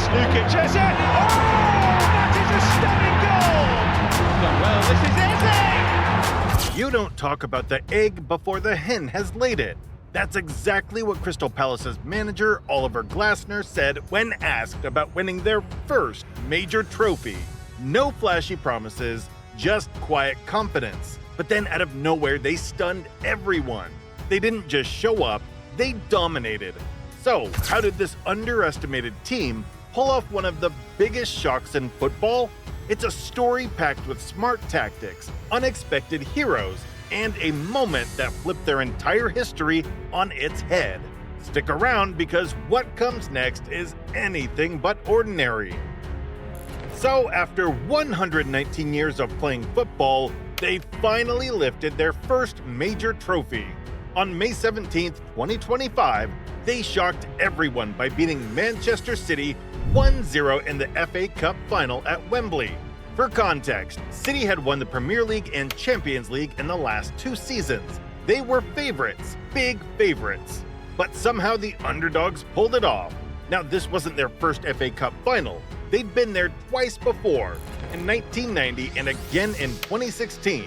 pass, Lukic, Eze! Oh, that is a stunning goal! Done well, this is Eze! You don't talk about the egg before the hen has laid it. That's exactly what Crystal Palace's manager Oliver Glasner said when asked about winning their first major trophy. No flashy promises, just quiet confidence. But then out of nowhere, they stunned everyone. They didn't just show up, they dominated. So, how did this underestimated team pull off one of the biggest shocks in football? It's a story packed with smart tactics, unexpected heroes, and a moment that flipped their entire history on its head. Stick around because what comes next is anything but ordinary. So, after 119 years of playing football, they finally lifted their first major trophy. On May 17, 2025, they shocked everyone by beating Manchester City 1-0 in the FA Cup final at Wembley. For context, City had won the Premier League and Champions League in the last 2 seasons. They were favorites, big favorites. But somehow the underdogs pulled it off. Now, this wasn't their first FA Cup final. They'd been there twice before, in 1990 and again in 2016.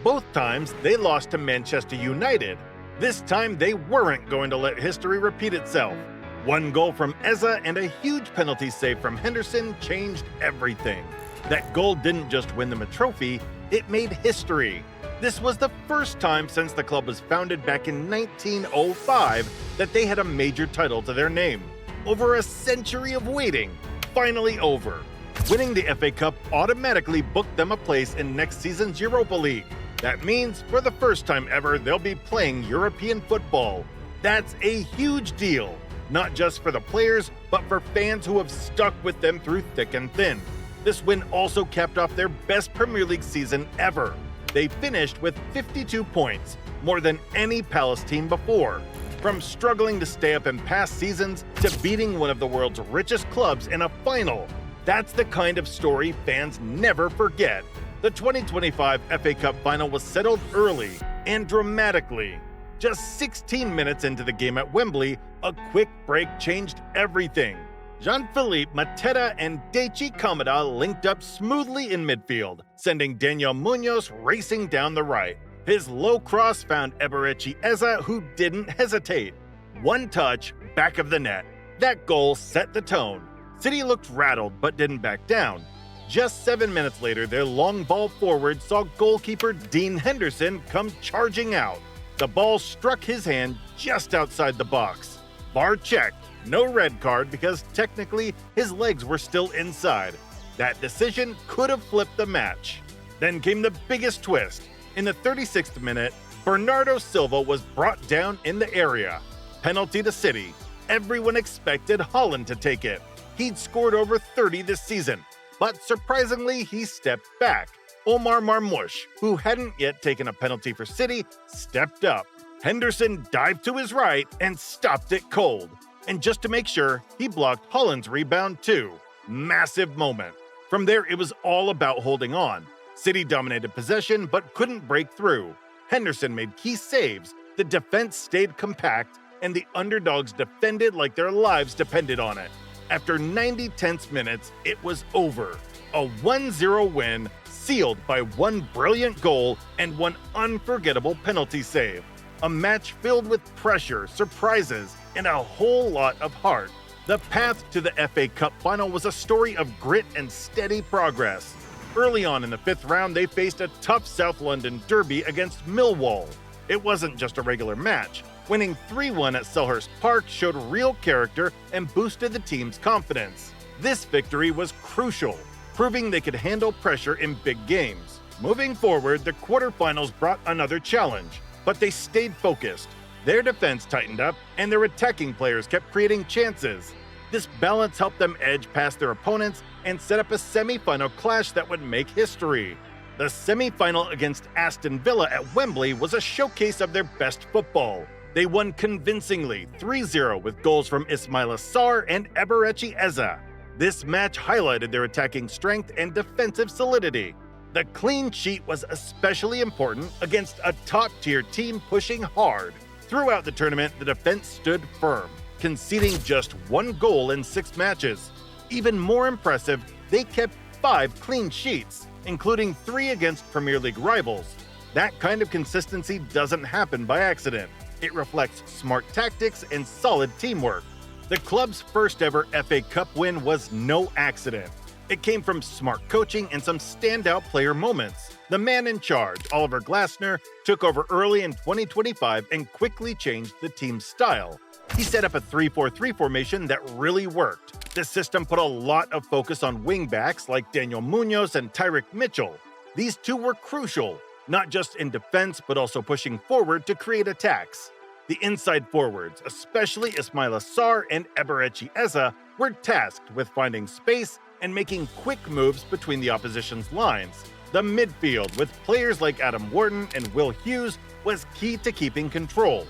Both times, they lost to Manchester United. This time, they weren't going to let history repeat itself. One goal from Eze and a huge penalty save from Henderson changed everything. That goal didn't just win them a trophy, it made history. This was the first time since the club was founded back in 1905 that they had a major title to their name. Over a century of waiting, finally over. Winning the FA Cup automatically booked them a place in next season's Europa League. That means, for the first time ever, they'll be playing European football. That's a huge deal, not just for the players, but for fans who have stuck with them through thick and thin. This win also capped off their best Premier League season ever. They finished with 52 points, more than any Palace team before. From struggling to stay up in past seasons to beating one of the world's richest clubs in a final. That's the kind of story fans never forget. The 2025 FA Cup final was settled early and dramatically. Just 16 minutes into the game at Wembley, a quick break changed everything. Jean-Philippe Mateta and Deichi Kamada linked up smoothly in midfield, sending Daniel Munoz racing down the right. His low cross found Eberechi Eze, who didn't hesitate. One touch, back of the net. That goal set the tone. City looked rattled but didn't back down. Just 7 minutes later, their long ball forward saw goalkeeper Dean Henderson come charging out. The ball struck his hand just outside the box. VAR checked. No red card because technically his legs were still inside. That decision could have flipped the match. Then came the biggest twist. In the 36th minute, Bernardo Silva was brought down in the area. Penalty to City. Everyone expected Haaland to take it. He'd scored over 30 this season. But surprisingly, he stepped back. Omar Marmoush, who hadn't yet taken a penalty for City, stepped up. Henderson dived to his right and stopped it cold. And just to make sure, he blocked Haaland's rebound too. Massive moment. From there, it was all about holding on. City dominated possession but couldn't break through. Henderson made key saves, the defense stayed compact, and the underdogs defended like their lives depended on it. After 90 tense minutes, it was over. A 1-0 win, sealed by one brilliant goal and one unforgettable penalty save. A match filled with pressure, surprises, and a whole lot of heart. The path to the FA Cup final was a story of grit and steady progress. Early on in the 5th round, they faced a tough South London derby against Millwall. It wasn't just a regular match. Winning 3-1 at Selhurst Park showed real character and boosted the team's confidence. This victory was crucial, proving they could handle pressure in big games. Moving forward, the quarterfinals brought another challenge, but they stayed focused. Their defense tightened up, and their attacking players kept creating chances. This balance helped them edge past their opponents and set up a semi-final clash that would make history. The semi-final against Aston Villa at Wembley was a showcase of their best football. They won convincingly 3-0 with goals from Ismaila Sarr and Eberechi Eze. This match highlighted their attacking strength and defensive solidity. The clean sheet was especially important against a top-tier team pushing hard. Throughout the tournament, the defense stood firm, conceding just one goal in 6 matches. Even more impressive, they kept 5 clean sheets, including 3 against Premier League rivals. That kind of consistency doesn't happen by accident. It reflects smart tactics and solid teamwork. The club's first ever FA Cup win was no accident. It came from smart coaching and some standout player moments. The man in charge, Oliver Glasner, took over early in 2025 and quickly changed the team's style. He set up a 3-4-3 formation that really worked. This system put a lot of focus on wingbacks like Daniel Munoz and Tyrick Mitchell. These two were crucial, not just in defense but also pushing forward to create attacks. The inside forwards, especially Ismaila Sarr and Eberechi Eza, were tasked with finding space and making quick moves between the opposition's lines. The midfield, with players like Adam Wharton and Will Hughes, was key to keeping control.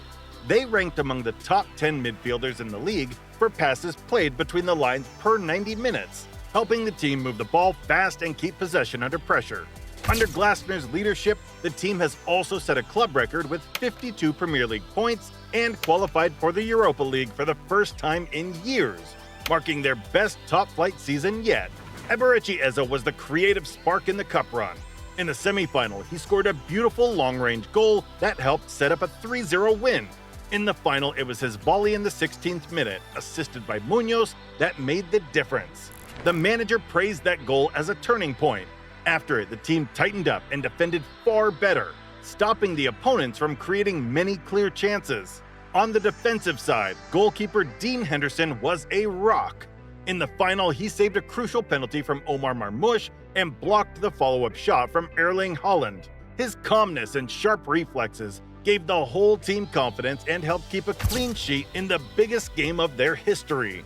They ranked among the top 10 midfielders in the league for passes played between the lines per 90 minutes, helping the team move the ball fast and keep possession under pressure. Under Glasner's leadership, the team has also set a club record with 52 Premier League points and qualified for the Europa League for the first time in years, marking their best top-flight season yet. Eberechi Eza was the creative spark in the cup run. In the semi-final, he scored a beautiful long-range goal that helped set up a 3-0 win. In the final, it was his volley in the 16th minute, assisted by Munoz, that made the difference. The manager praised that goal as a turning point. After it, the team tightened up and defended far better, stopping the opponents from creating many clear chances. On the defensive side, goalkeeper Dean Henderson was a rock. In the final, he saved a crucial penalty from Omar Marmoush and blocked the follow-up shot from Erling Haaland. His calmness and sharp reflexes gave the whole team confidence and helped keep a clean sheet in the biggest game of their history.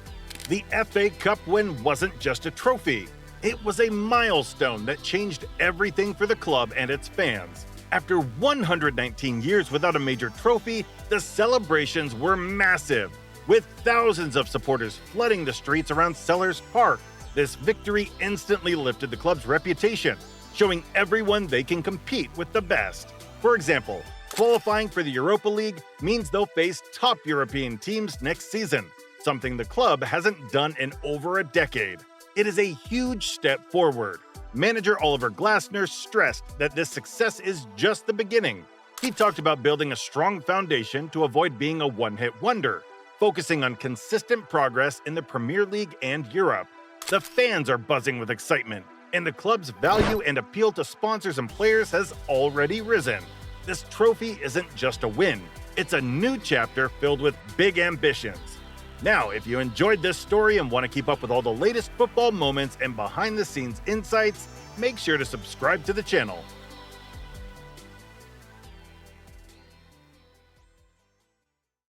The FA Cup win wasn't just a trophy. It was a milestone that changed everything for the club and its fans. After 119 years without a major trophy, the celebrations were massive, with thousands of supporters flooding the streets around Sellers Park. This victory instantly lifted the club's reputation, showing everyone they can compete with the best. For example, qualifying for the Europa League means they'll face top European teams next season, something the club hasn't done in over a decade. It is a huge step forward. Manager Oliver Glasner stressed that this success is just the beginning. He talked about building a strong foundation to avoid being a one-hit wonder, focusing on consistent progress in the Premier League and Europe. The fans are buzzing with excitement, and the club's value and appeal to sponsors and players has already risen. This trophy isn't just a win, it's a new chapter filled with big ambitions. Now, if you enjoyed this story and want to keep up with all the latest football moments and behind-the-scenes insights, make sure to subscribe to the channel.